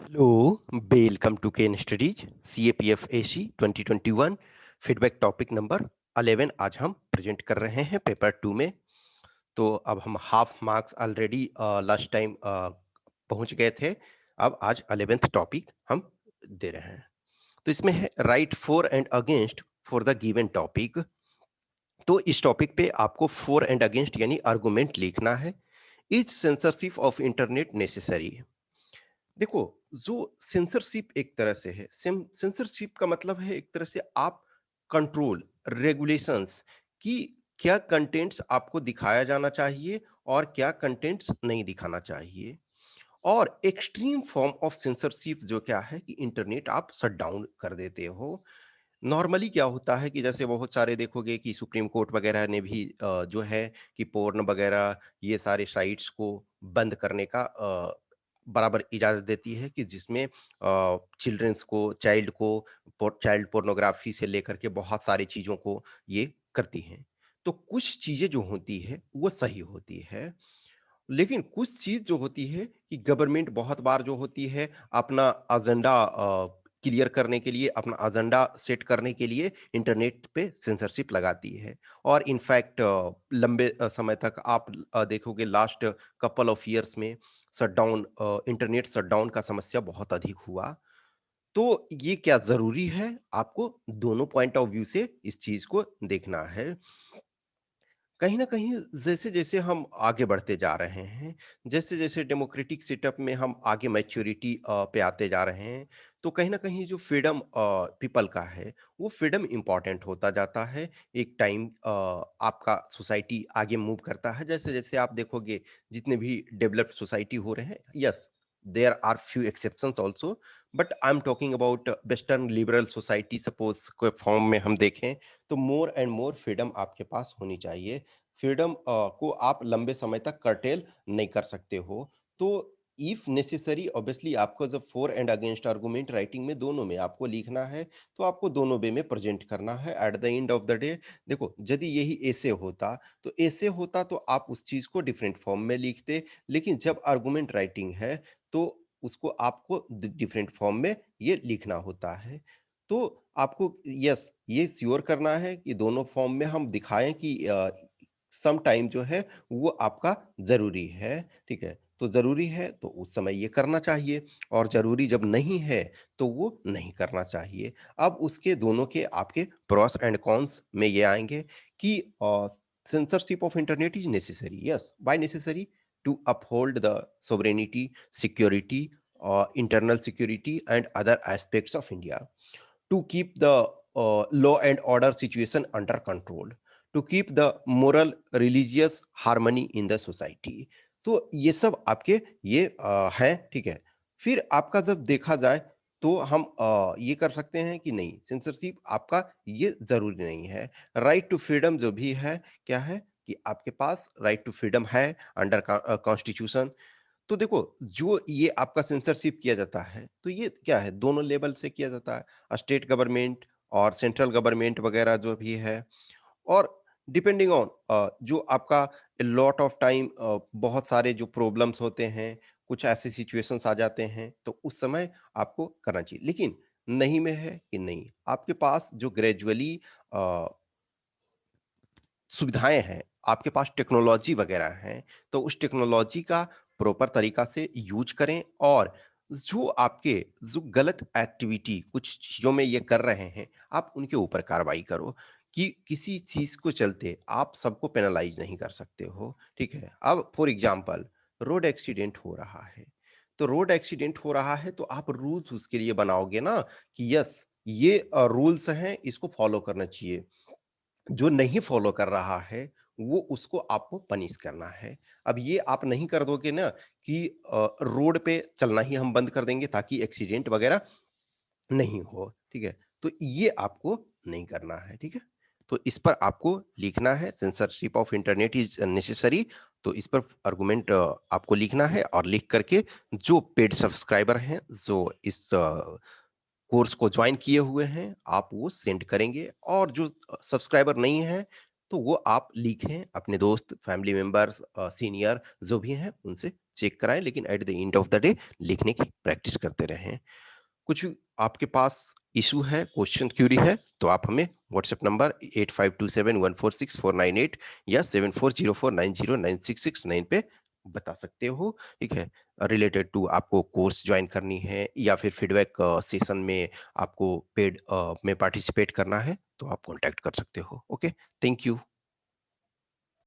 Hello, welcome to Ken studies CAPF AC 2021 feedback topic number 11 आज हम present कर रहे हैं पेपर 2 में। तो अब हम half marks already last time पहुंच गए थे। अब आज 11th टॉपिक हम दे रहे हैं। तो इसमें है right for and against for the given topic. तो इस टॉपिक पे आपको फॉर एंड अगेंस्ट यानी आर्गुमेंट लिखना है। Is censorship of internet necessary? देखो, जो सेंसरशिप एक तरह से है, सेंसरशिप का मतलब है एक तरह से आप कंट्रोल, रेगुलेशंस कि क्या कंटेंट्स आपको दिखाया जाना चाहिए और क्या कंटेंट्स नहीं दिखाना चाहिए। और एक्सट्रीम फॉर्म ऑफ सेंसरशिप जो क्या है कि इंटरनेट आप शट डाउन कर देते हो। नॉर्मली क्या होता है कि जैसे बहुत सारे देखोगे कि सुप्रीम कोर्ट वगैरह ने भी जो है कि पोर्न वगैरह ये सारे साइट्स को बंद करने का बराबर इजाज़त देती है कि जिसमें चिल्ड्रंस को चाइल्ड पोर्नोग्राफी से लेकर के बहुत सारी चीज़ों को ये करती हैं। तो कुछ चीज़ें जो होती है वो सही होती है, लेकिन कुछ चीज़ जो होती है कि गवर्नमेंट बहुत बार जो होती है अपना एजेंडा क्लियर करने के लिए, अपना एजेंडा सेट करने के लिए इंटरनेट पे सेंसरशिप लगाती है। और इनफैक्ट लंबे समय तक आप देखोगे लास्ट कपल ऑफ इयर्स में इंटरनेट शटडाउन का समस्या बहुत अधिक हुआ। तो ये क्या ज़रूरी है? आपको दोनों पॉइंट ऑफ व्यू से इस चीज़ को देखना है। कहीं न कहीं जैसे-जैसे हम आगे बढ़ते जा रहे हैं, जैसे-जैसे डेमोक्रेटिक सेटअप में हम आगे मैच्योरिटी पे आते जा रहे हैं, तो कहीं न कहीं जो फ्रीडम पीपल का है, वो फ्रीडम इम्पोर्टेंट होता जाता है। एक टाइम आपका सोसाइटी आगे मूव करता है, जैसे-जैसे आप देखोगे जितने भी डेवलप्ड सोसाइटी हो रहे हैं, yes, there are few exceptions also, but I am talking about western liberal society suppose के फॉर्म में हम देखें, तो मोर एंड मोर फ्रीडम आपके पास होनी चाहिए। फ्रीडम को आप लंबे समय तक कर्टेल नहीं कर सकते हो। तो इफ नेसेसरी ऑब्वियसली आपको जब for and against argument writing में दोनों में आपको लिखना है, तो आपको दोनों वे में प्रेज़ेंट करना है। At the end of the day देखो, यदि यही ऐसे होता तो आप उस चीज़ को डिफरेंट फॉर्म में लिखते, लेकिन जब आर्गुमेंट राइटिंग है, तो उसको आपको डिफरेंट फॉर्म में ये लिखना होता है। तो आपको यस ये श्योर करना है कि दोनों फॉर्म में हम दिखाएं कि सम टाइम जो है वो आपका ज़रूरी है, ठीक है? तो ज़रूरी है तो उस समय ये करना चाहिए, और ज़रूरी जब नहीं है तो वो नहीं करना चाहिए। अब उसके दोनों के आपके प्रोस एंड कॉन्स में ये आएँगे कि censorship of internet is necessary. Yes, why necessary? To uphold the sovereignty, security, internal security and other aspects of India, to keep the law and order situation under control, to keep the moral religious harmony in the society। तो ये सब आपके ये हैं, ठीक है। फिर आपका जब देखा जाए तो हम ये कर सकते हैं कि नहीं, सेंसरशिप आपका ये जरूरी नहीं है। राइट टू फ्रीडम जो भी है, क्या है कि आपके पास राइट टू फ्रीडम है अंडर कॉन्स्टिट्यूशन। तो देखो, जो ये आपका सेंसरशिप किया जाता है, तो ये क्या है, दोनों लेवल से किया जाता है, स्टेट गवर्नमेंट और सेंट्रल गवर्नमेंट वगैरह जो भी है। और डिपेंडिंग ऑन जो आपका लॉट ऑफ टाइम बहुत सारे जो प्रॉब्लम्स होते हैं, कुछ ऐसे सिचुएशंस आ जाते हैं, तो उस समय आपको करना चाहिए। लेकिन नहीं में है कि नहीं, आपके पास जो ग्रेजुअली सुविधाएँ हैं, आपके पास टेक्नोलॉजी वगैरह हैं, तो उस टेक्नोलॉजी का प्रॉपर तरीका से यूज़ करें। और जो आपके जो गलत एक्टिविटी कुछ चीज़ों में ये कर रहे हैं, आप उनके ऊपर कार्रवाई करो कि किसी चीज़ को चलते आप सबको पेनलाइज़ नहीं कर सकते हो, ठीक है? अब फॉर एग्ज़ाम्पल रोड एक्सीडेंट हो रहा है, तो रोड एक्सीडेंट हो रहा है तो आप रूल्स उसके लिए बनाओगे ना कि यस, ये रूल्स हैं, इसको फॉलो करना चाहिए। जो नहीं फॉलो कर रहा है, वो उसको आपको पनिश करना है। अब ये आप नहीं कर दोगे ना कि रोड पे चलना ही हम बंद कर देंगे ताकि एक्सीडेंट वगैरह नहीं हो, ठीक है? तो ये आपको नहीं करना है, ठीक है? तो इस पर आपको लिखना है censorship of internet is necessary. तो इस पर आर्गुमेंट आपको लिखना है, और लिख करके जो पेड सब्सक्राइबर हैं, जो इस कोर्स को जॉइन किए हुए हैं, आप वो सेंड करेंगे। और जो सब्सक्राइबर नहीं हैं, तो वो आप लिखें, अपने दोस्त, फैमिली मेंबर्स, सीनियर जो भी हैं, उनसे चेक कराएं, लेकिन at the end of the day लिखने की प्रैक्टिस करते रहें। कुछ भी आपके पास इशू है, क्वेश्चन क्यूरी है, तो आप हमें व्हाट्सएप नंबर 8527146498 या 7404909669 पे बता सकते हो। ठीक है, रिलेटेड टू आपको कोर्स ज्वाइन करनी है या फिर फीडबैक सेशन में आपको पेड में पार्टिसिपेट करना है, तो आप कांटेक्ट कर सकते हो। Okay, thank you.